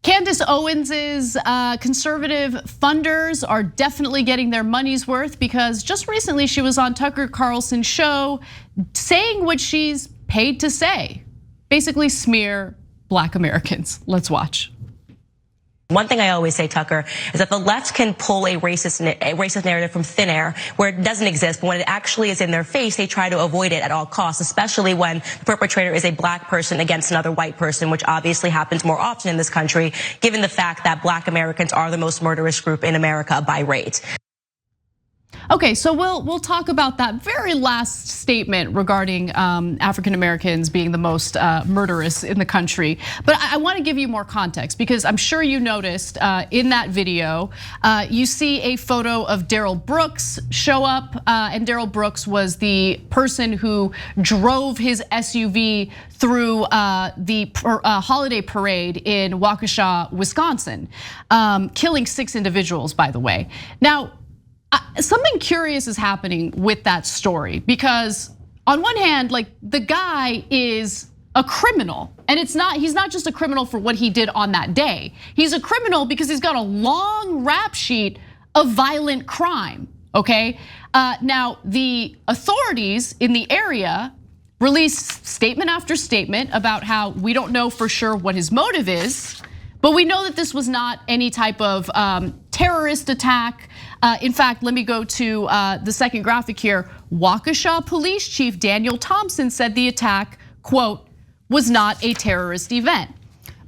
Candace Owens's conservative funders are definitely getting their money's worth because just recently she was on Tucker Carlson's show saying what she's paid to say. Basically smear Black Americans. Let's watch. One thing I always say, Tucker, is that the left can pull a racist narrative from thin air where it doesn't exist, but when it actually is in their face, they try to avoid it at all costs, especially when the perpetrator is a Black person against another white person, which obviously happens more often in this country, given the fact that Black Americans are the most murderous group in America by rate. Okay, so we'll talk about that very last statement regarding African Americans being the most murderous in the country. But I want to give you more context because I'm sure you noticed in that video, you see a photo of Darrell Brooks show up, and Darrell Brooks was the person who drove his SUV through the holiday parade in Waukesha, Wisconsin, killing 6 individuals, by the way. Now, something curious is happening with that story because on one hand, like the guy is a criminal and he's not just a criminal for what he did on that day. He's a criminal because he's got a long rap sheet of violent crime, okay? Now the authorities in the area released statement after statement about how we don't know for sure what his motive is, but we know that this was not any type of terrorist attack. In fact, let me go to the second graphic here. Waukesha Police Chief Daniel Thompson said the attack, quote, was not a terrorist event.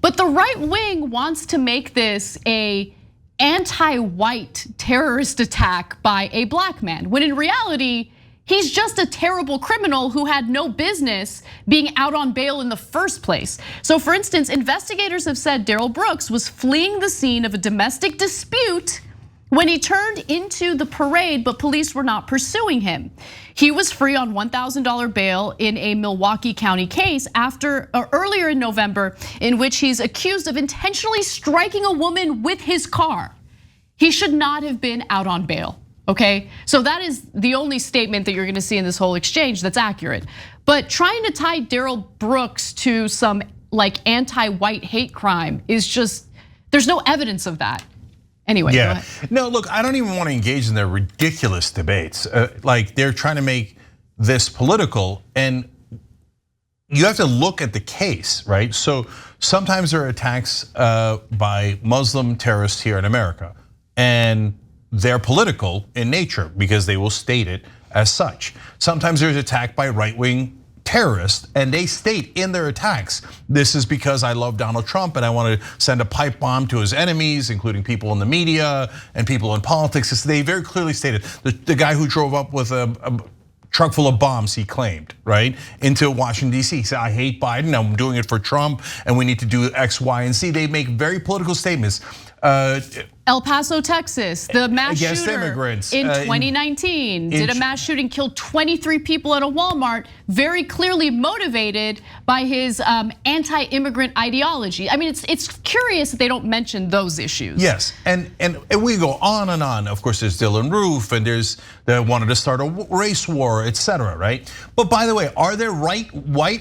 But the right wing wants to make this a anti-white terrorist attack by a Black man, when in reality, he's just a terrible criminal who had no business being out on bail in the first place. So for instance, investigators have said Darrell Brooks was fleeing the scene of a domestic dispute when he turned into the parade, but police were not pursuing him. He was free on $1,000 bail in a Milwaukee County case earlier in November, in which he's accused of intentionally striking a woman with his car. He should not have been out on bail. Okay, so that is the only statement that you're gonna see in this whole exchange that's accurate. But trying to tie Darrell Brooks to some like anti-white hate crime is just, there's no evidence of that. Anyway, yeah. No, look, I don't even want to engage in their ridiculous debates. Like they're trying to make this political, and you have to look at the case, right? So sometimes there are attacks by Muslim terrorists here in America, and they're political in nature because they will state it as such. Sometimes there's attack by right-wing terrorists and they state in their attacks, this is because I love Donald Trump and I want to send a pipe bomb to his enemies, including people in the media and people in politics. They very clearly stated, the guy who drove up with a truck full of bombs, he claimed, right, into Washington, D.C. He said, I hate Biden, I'm doing it for Trump, and we need to do X, Y, and Z. They make very political statements. El Paso, Texas, the mass shooter immigrants, in 2019 did a mass shooting, killed 23 people at a Walmart, very clearly motivated by his anti-immigrant ideology. I mean, it's curious that they don't mention those issues. Yes, and we go on and on. Of course, there's Dylan Roof, and there's they wanted to start a race war, etc. Right? But by the way, are there white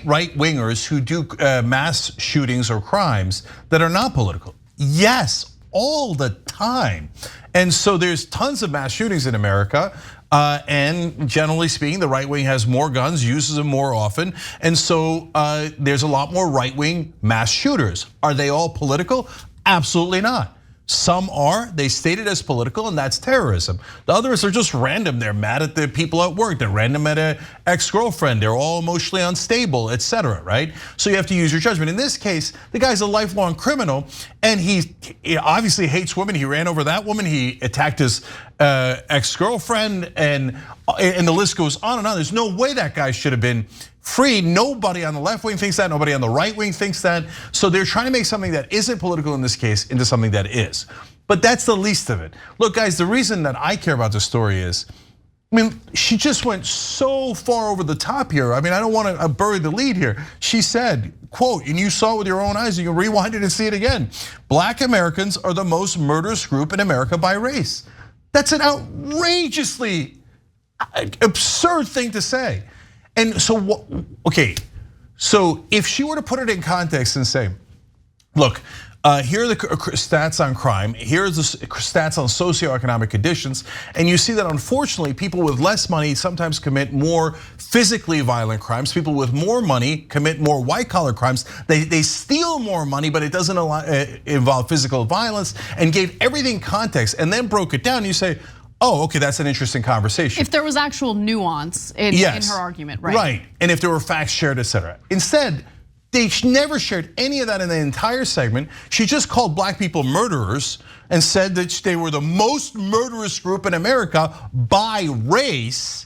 right-wingers who do mass shootings or crimes that are not political? Yes. All the time. And so there's tons of mass shootings in America. And generally speaking, the right wing has more guns, uses them more often. And so there's a lot more right wing mass shooters. Are they all political? Absolutely not. Some are, they state it as political, and that's terrorism. The others are just random. They're mad at the people at work. They're random at an ex-girlfriend. They're all emotionally unstable, etc. Right? So you have to use your judgment. In this case, the guy's a lifelong criminal, and he obviously hates women. He ran over that woman. He attacked his ex-girlfriend, and the list goes on and on. There's no way that guy should have been free. Nobody on the left wing thinks that, nobody on the right wing thinks that. So they're trying to make something that isn't political in this case into something that is. But that's the least of it. Look, guys, the reason that I care about this story is, I mean, she just went so far over the top here. I mean, I don't want to bury the lead here. She said, quote, and you saw it with your own eyes, you can rewind it and see it again. Black Americans are the most murderous group in America by race. That's an outrageously absurd thing to say. And so, okay, so if she were to put it in context and say, look, Here are the stats on crime. Here are the stats on socioeconomic conditions. And you see that unfortunately, people with less money sometimes commit more physically violent crimes. People with more money commit more white collar crimes. They steal more money, but it doesn't involve physical violence, and gave everything context and then broke it down. You say, oh, okay, that's an interesting conversation. If there was actual nuance in her argument, right? Right, and if there were facts shared, etc. Instead, they never shared any of that in the entire segment. She just called black people murderers and said that they were the most murderous group in America by race.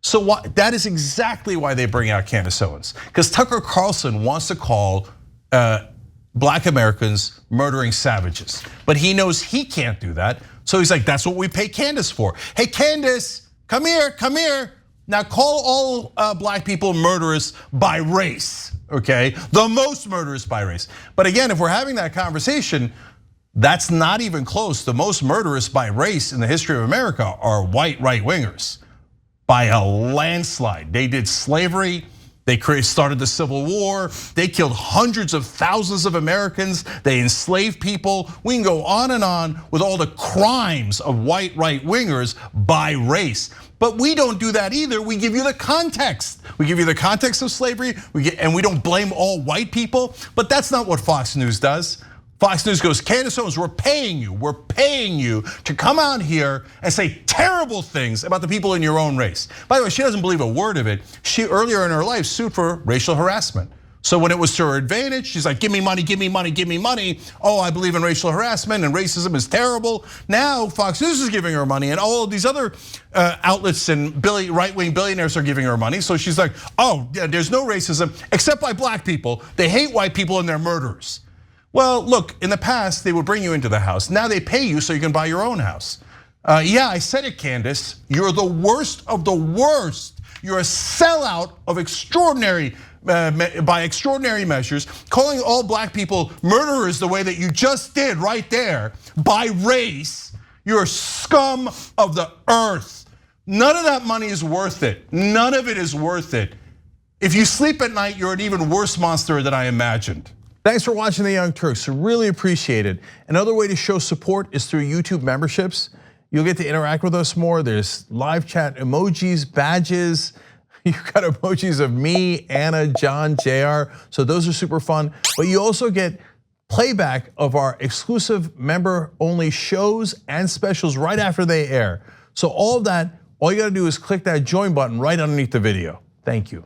So that is exactly why they bring out Candace Owens. Because Tucker Carlson wants to call black Americans murdering savages. But he knows he can't do that. So he's like, that's what we pay Candace for. Hey, Candace, come here, come here. Now call all black people murderous by race, okay? The most murderous by race. But again, if we're having that conversation, that's not even close. The most murderous by race in the history of America are white right-wingers by a landslide. They did slavery, they started the Civil War, they killed hundreds of thousands of Americans, they enslaved people. We can go on with all the crimes of white right-wingers by race. But we don't do that either. We give you the context. We give you the context of slavery, and we don't blame all white people. But that's not what Fox News does. Fox News goes, Candace Owens, we're paying you to come out here and say terrible things about the people in your own race. By the way, she doesn't believe a word of it. She earlier in her life sued for racial harassment. So when it was to her advantage, she's like, give me money, give me money, give me money. Oh, I believe in racial harassment and racism is terrible. Now Fox News is giving her money and all of these other outlets and right-wing billionaires are giving her money. So she's like, oh, yeah, there's no racism except by black people. They hate white people and they're murderers. Well, look, in the past, they would bring you into the house. Now they pay you so you can buy your own house. Yeah, I said it, Candace. You're the worst of the worst. You're a sellout of by extraordinary measures, calling all black people murderers the way that you just did right there by race. You're scum of the earth. None of that money is worth it. None of it is worth it. If you sleep at night, you're an even worse monster than I imagined. Thanks for watching The Young Turks, really appreciate it. Another way to show support is through YouTube memberships. You'll get to interact with us more. There's live chat emojis, badges. You've got emojis of me, Anna, John, JR. So those are super fun. But you also get playback of our exclusive member-only shows and specials right after they air. So all of that, all you gotta do is click that join button right underneath the video. Thank you.